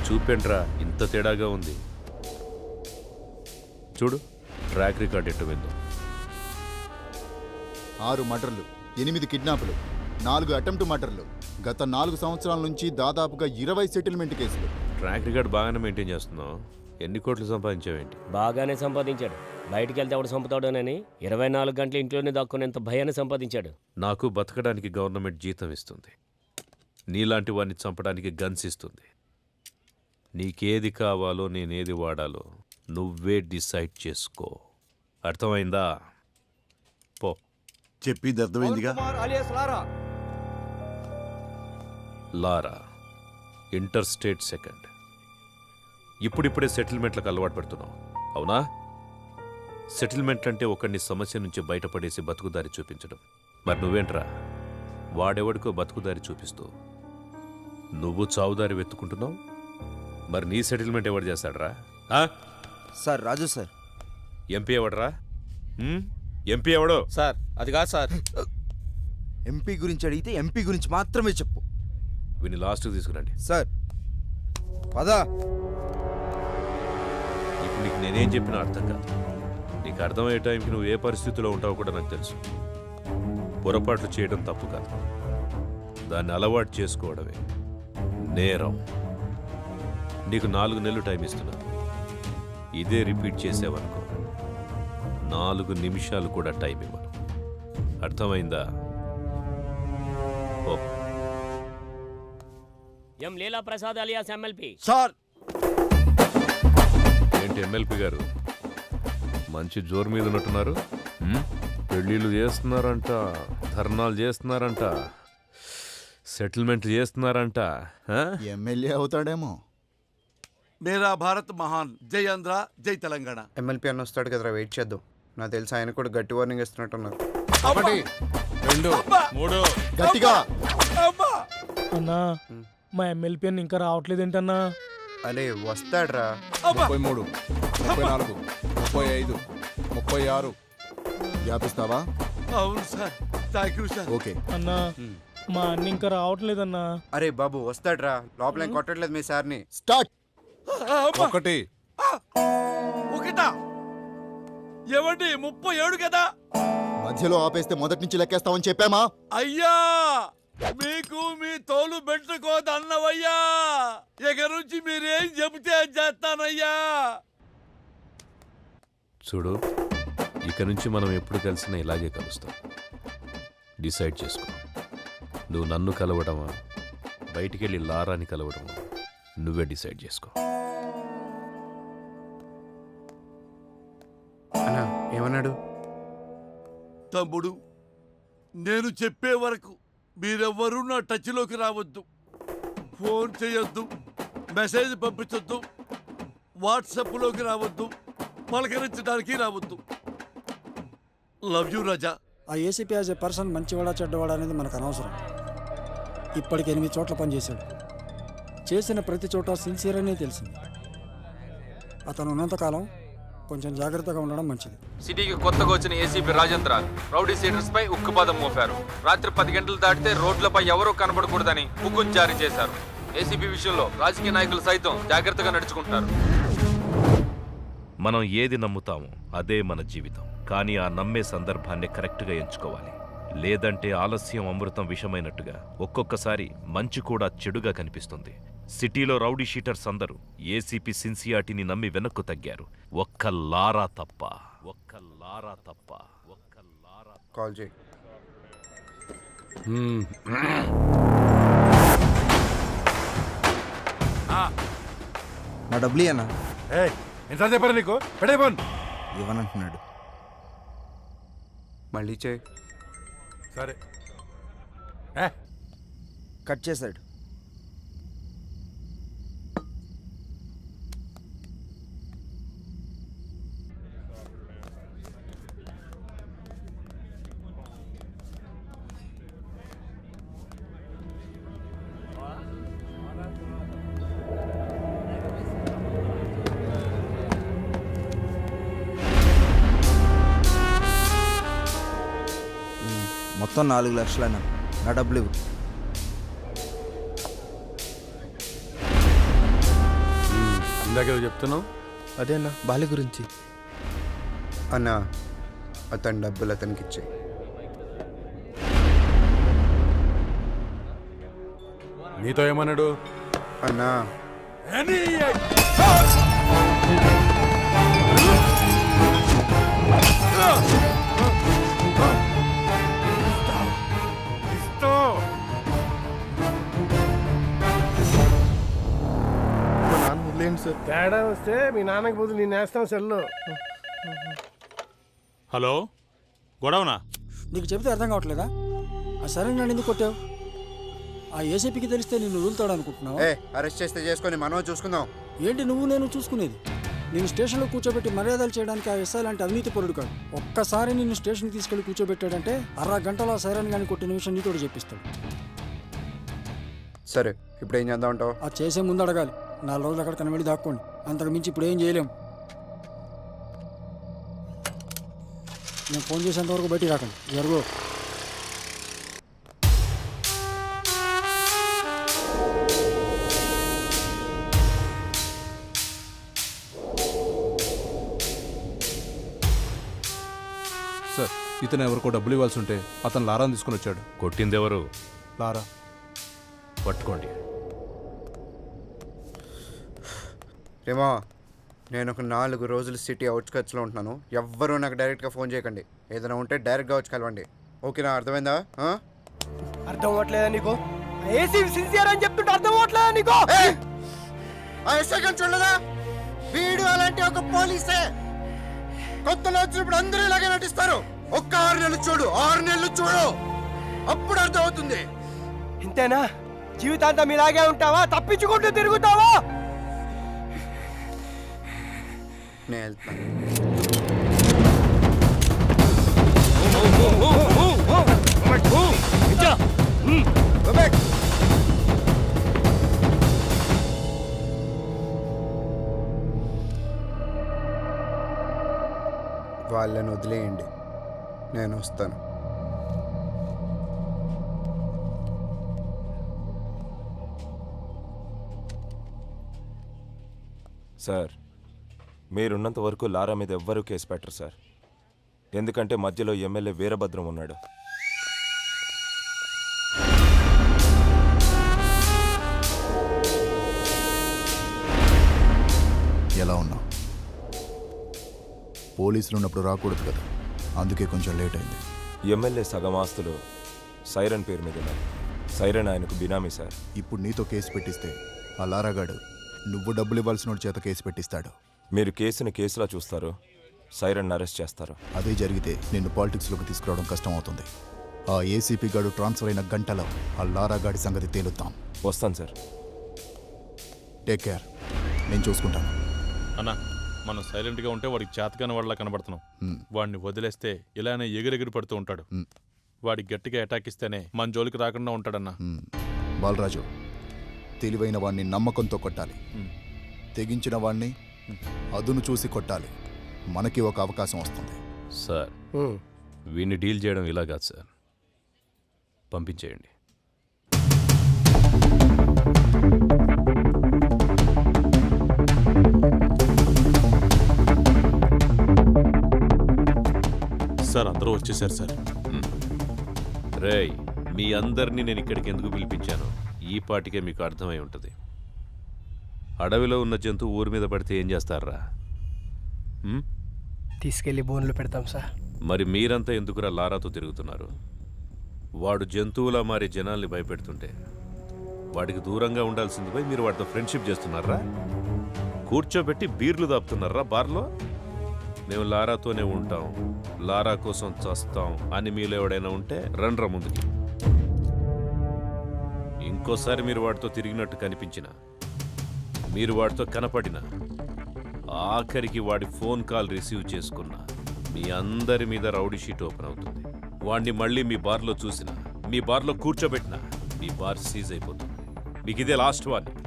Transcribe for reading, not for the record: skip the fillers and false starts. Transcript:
చూపేంట్రా ఇంత తేడాగా ఉంది. చూడు ట్రాక్ రికార్డ్ ఎట్టు విందో. 6 మర్డర్లు, 8 కిడ్నాపులు, 4 అటెంప్ట్ మర్డర్లు, గత 4 సంవత్సరాల నుంచి దాదాపుగా 20 సెటిల్మెంట్ కేసులు. ట్రాక్ రికార్డ్ బాగానే మెయింటైన్ చేస్తున్నావు. ఎన్ని కోట్లు సంపాదించావేంటి? బాగానే సంపాదించాడు. బయటికి వెళ్తే ఎవడు చంపుతాడోనని 24 గంటలు ఇంట్లోనే దాక్కునేంత భయాన్ని సంపాదించాడు. నాకు బతకడానికి గవర్నమెంట్ జీతం ఇస్తుంది, నీలాంటి వాడిని చంపడానికి గన్స్ ఇస్తుంది. నీకేది కావాలో నేనేది వాడాలో నువ్వే డిసైడ్ చేసుకో. అర్థమైందా? పో. చెప్పిది అర్థమైందిగా. లారా ఇంటర్ స్టేట్ సెకండ్. ఇప్పుడిప్పుడే సెటిల్మెంట్లకు అలవాటు పడుతున్నావు, అవునా? సెటిల్మెంట్ అంటే ఒకడిని సమస్య నుంచి బయటపడేసి బతుకుదారి చూపించడం. మరి నువ్వేంట్రా వాడెవడికో బతుకుదారి చూపిస్తూ నువ్వు చావుదారి వెతుకుంటున్నావు. మరి నీ సెటిల్మెంట్ ఎవడు చేస్తాడరా? సార్ రాజు సార్. ఎంపీ ఎవడరా? ఎంపీ ఎవడో? సార్ అది కాదు సార్. ఎంపీ గురించి అడిగితే ఎంపీ గురించి మాత్రమే చెప్పు. వీని లాస్ట్కి తీసుకురండి. సార్ పదా. ఇప్పుడు నీకు నేనేం చెప్పినా అర్థం కాదు. నీకు అర్థమయ్యే టైంకి నువ్వు ఏ పరిస్థితిలో ఉంటావో కూడా నాకు తెలుసు. పొరపాట్లు చేయడం తప్పు కాదు, దాన్ని అలవాటు చేసుకోవడమే నేరం. నీకు 4 నెలలు టైం ఇస్తున్నా. ఇదే రిపీట్ చేసావనుకో 4 నిమిషాలు కూడా టైం ఇవ్వను. అర్థమైందా? ఓ. ఎం లీలా ప్రసాద్ అలియాస్ ఎమ్మెల్పీ. సార్ ఏంటి ఎమ్మెల్పీ గారు మంచి జోరు మీద ఉన్నట్టున్నారు? పెళ్ళిళ్ళు చేస్తున్నారంట, ధర్నాలు చేస్తున్నారంట, సెటిల్మెంట్ చేస్తున్నారంట. ఎమ్మెల్యే అవుతాడేమో. మేరా భారత్ మహాన్. జై ఆంధ్ర, జై తెలంగాణ. ఎమ్మెల్పీ అన్న వస్తాడు కదరా, వెయిట్ చేద్దాం. నాకు తెలిసి ఆయన కూడా గట్టి వార్నింగ్ ఇస్తున్నట్టున్నారు. 1, 2, 3 గట్టిగా. అన్నా మా ఎమ్మెల్పీ అని ఇంకా రావట్లేదేంటన్నా? అరే వస్తాడ్రా. 33, 34, 35, 36. వ్యాపిస్తావా? అవును sir, thank you sir. Okay. అన్నా మా అన్న ఇంకా రావట్లేదన్నా. అరే బాబు వస్తాడ్రా, లోపల ఏం కొట్టట్లేదు మీ సార్ని. స్టార్ట్. 1. ఒకటా? ఏమండి 37 కదా? మధ్యలో ఆపేస్తే మొదటి నుంచి లెక్కేస్తామని చెప్పామా? అయ్యా మీకు మీ తోలు పెట్టుకోదన్నవయ్యా. ఇక నుంచి మీరేం చెబితే చేస్తానయ్యా. చూడు, ఇక నుంచి మనం ఎప్పుడు కలిసినా ఇలాగే కలుస్తాం. డిసైడ్ చేసుకో. నువ్వు నన్ను కలవడమా, బయటికెళ్ళి లారాని కలవడమా, నువ్వే డిసైడ్ చేసుకో. అన్నా ఏమన్నాడు? తమ్ముడు, నేను చెప్పే వరకు మీరెవ్వరూ నా టచ్లోకి రావద్దు. ఫోన్ చేయొద్దు, మెసేజ్ పంపించొద్దు, వాట్సాప్లోకి రావద్దు, పలకరించడానికి రావద్దు. లవ్ యూ రాజా. ఆ ఏసీపీ యాజ్ ఎ పర్సన్ మంచివాడా చెడ్డవాడా అనేది మనకు అనవసరం. ఇప్పటికి 8 చోట్ల పనిచేశాడు. చేసిన ప్రతి చోట సిన్సియర్ అనే తెలిసింది. అతను ఉన్నంతకాలం కొంచెం జాగ్రత్తగా ఉండడం మంచిది. సిటీకి కొత్తగా వచ్చిన ఏసీపీ రాజేంద్ర రౌడీ సీడర్స్ పై ఉక్కుపాదం మోపారు. రాత్రి 10 గంటలు దాటితే రోడ్లపై ఎవరూ కనబడకూడదని హుకుం జారీ చేశారు. ఏసీపీ విషయంలో రాజకీయ నాయకులు సైతం జాగ్రత్తగా నడుచుకుంటారు. మనం ఏది నమ్ముతామో అదే మన జీవితం. కానీ ఆ నమ్మే సందర్భాన్ని కరెక్ట్గా ఎంచుకోవాలి. లేదంటే ఆలస్యం అమృతం విషమైనట్టుగా ఒక్కొక్కసారి మంచి కూడా చెడుగా కనిపిస్తుంది. సిటీలో రౌడీ షీటర్స్ అందరూ ఏసీపీ సిన్సియారిటీని నమ్మి వెనక్కు తగ్గారు. ఒక్క లారా తప్ప. కాల్ చేయి. నా డబ్బులు అన్నా. ఎంత చెప్పారు నీకు? పెడే ఫోన్. ఇవ్వనంటున్నాడు. మళ్ళీ చేయి. సరే. కట్ చేశాడు. మొత్తం 4 లక్షలైనా నా డబ్బులు ఇవ్వు. ఇందాక చెప్తున్నావు. అదే అన్న బాలి గురించి. అన్న అతని డబ్బులు అతనికి ఇచ్చేయి. నీతో ఏమన్నాడు? అన్నా మా నాన్న వదిలేండి సార్. తేడా వస్తే మీ నాన్నకి బదులు నేను వేస్తాం సెల్లు. హలో, గొడవనా? నీకు చెబితే అర్థం కావట్లేదా? ఆ సరే నన్ను ఎందుకు కొట్టావు? ఆ ఏసీపీకి తెలిస్తే నిన్ను వదులుతాడు అనుకుంటున్నావు? అరెస్ట్ చేస్తే చేసుకొని మనం చూసుకుందాం. ఏంటి నువ్వు నేను చూసుకునేది? నేను స్టేషన్లో కూర్చోబెట్టి మర్యాదలు చేయడానికి ఆ ఎస్ఐ లాంటి అవినీతి పరుడు కాదు. ఒక్కసారి నిన్ను స్టేషన్కి తీసుకెళ్లి కూర్చోబెట్టాడంటే అరగంటలో సైరన్ గాని కొట్టిన విషయం నీతోడు చెప్పిస్తాడు. సరే ఇప్పుడు ఏం చేద్దాం అంటావు? అది చేసే ముందు అడగాలి. 4 రోజులు అక్కడ కనబడి దాక్కోండి. అంతకు మించి ఇప్పుడు ఏం చేయలేం. నేను ఫోన్ చేసేంత వరకు బయటికి రాకండి. జరుగు. సార్, ఇతను ఎవరికో డబ్బులు ఇవ్వాల్సి ఉంటే అతను లారాని తీసుకుని వచ్చాడు. కొట్టిందెవరు? లారా. పట్టుకోండి. రేమా, నేను ఒక 4 రోజులు సిటీ అవుట్స్కట్స్లో ఉంటున్నాను. ఎవ్వరూ నాకు డైరెక్ట్గా ఫోన్ చేయకండి. ఏదైనా ఉంటే డైరెక్ట్గా వచ్చి కలవండి. ఓకేనా? అర్థమైందా? అర్థం అవ్వట్లేదా నీకు? ఏసీ సిన్సియర్ అని చెప్తుంటే అర్థం అవ్వట్లేదా నీకు? చూడలేదా? వీడు అలాంటి ఒక పోలీసే. కొత్తలో వచ్చినప్పుడు అందరూ ఇలాగే నటిస్తారు. ఒక్క 6 నెలలు చూడు, 6 నెలలు చూడు, అప్పుడు అర్థం అవుతుంది. ఇంతేనా? జీవితాంతం ఇలాగే ఉంటావా? తప్పించుకుంటూ తిరుగుతావా? నేను వెళ్తాను. వాళ్ళని వదిలేయండి, నేను వస్తాను. సార్, మీరున్నంత వరకు లారా మీద ఎవ్వరూ కేసు పెట్టరు సార్. ఎందుకంటే మధ్యలో ఎమ్మెల్యే వీరభద్రం ఉన్నాడు. ఎలా ఉన్నావు? పోలీసులు ఉన్నప్పుడు రాకూడదు కదా, అందుకే కొంచెం లేట్ అయింది. ఎమ్మెల్యే సగం ఆస్తులు సైరన్ పేరు మీద ఉన్నాయి. సైరన్ ఆయనకు బినామీ సార్. ఇప్పుడు నీతో కేసు పెట్టిస్తే ఆ లారాగాడు నువ్వు డబ్బులు ఇవ్వాల్సిన చేత కేసు పెట్టిస్తాడు. మీరు కేసుని కేసులా చూస్తారు, సైరన్ అరెస్ట్ చేస్తారు. అదే జరిగితే నిన్ను పాలిటిక్స్లోకి తీసుకురావడం కష్టం అవుతుంది. ఆ ఏసీపీ గాడు ట్రాన్స్ఫర్ అయిన గంటలో ఆ లారాగాడి సంగతి తేలుద్దాం. వస్తాను సార్. టేక్ కేర్, నేను చూసుకుంటాను. అన్నా, మనం సైలెంట్గా ఉంటే వాడికి చేతకాని వాళ్ళ కనబడుతున్నాం. వాడిని వదిలేస్తే ఇలానే ఎగిరెగిరి పడుతూ ఉంటాడు. వాడికి గట్టిగా అటాక్ ఇస్తేనే మన జోలికి రాకుండా ఉంటాడన్నా. బాలరాజు, తెలివైన వాడిని నమ్మకంతో కొట్టాలి, తెగించిన వాడిని అదును చూసి కొట్టాలి. మనకి ఒక అవకాశం వస్తుంది. సార్, వీడిని డీల్ చేయడం ఇలా కాదు సార్, పంపించేయండి. సార్, అందరూ వచ్చేసారు సార్. రేయ్, మీ అందరినీ నేను ఇక్కడికి ఎందుకు పిలిపించాను ఈ పాటికే మీకు అర్థమై ఉంటుంది. అడవిలో ఉన్న జంతువు ఊరి మీద పడితే ఏం చేస్తారా? తీసుకెళ్లి బోన్లు పెడతాం సార్. మరి మీరంతా ఎందుకురా లారాతో తిరుగుతున్నారు? వాడు జంతువులా మారి జనాల్ని భయపెడుతుంటే వాడికి దూరంగా ఉండాల్సింది పోయి మీరు వాడితో ఫ్రెండ్షిప్ చేస్తున్నారా? కూర్చోబెట్టి బీర్లు దాపుతున్నారా బార్లో? మేము లారాతోనే ఉంటాం, లారా కోసం చస్తాం అని మీలో ఎవడైనా ఉంటే రండ్రా ముందుకి. ఇంకోసారి మీరు వాడితో తిరిగినట్టు కనిపించిన, మీరు వాడితో కనపడిన, ఆఖరికి వాడి ఫోన్ కాల్ రిసీవ్ చేసుకున్నా మీ అందరి మీద రౌడీ షీట్ ఓపెన్ అవుతుంది. వాడిని మళ్ళీ మీ బార్లో చూసినా, మీ బార్లో కూర్చోబెట్టినా మీ బార్ సీజ్ అయిపోతుంది. మీకు ఇదే లాస్ట్ వార్నింగ్.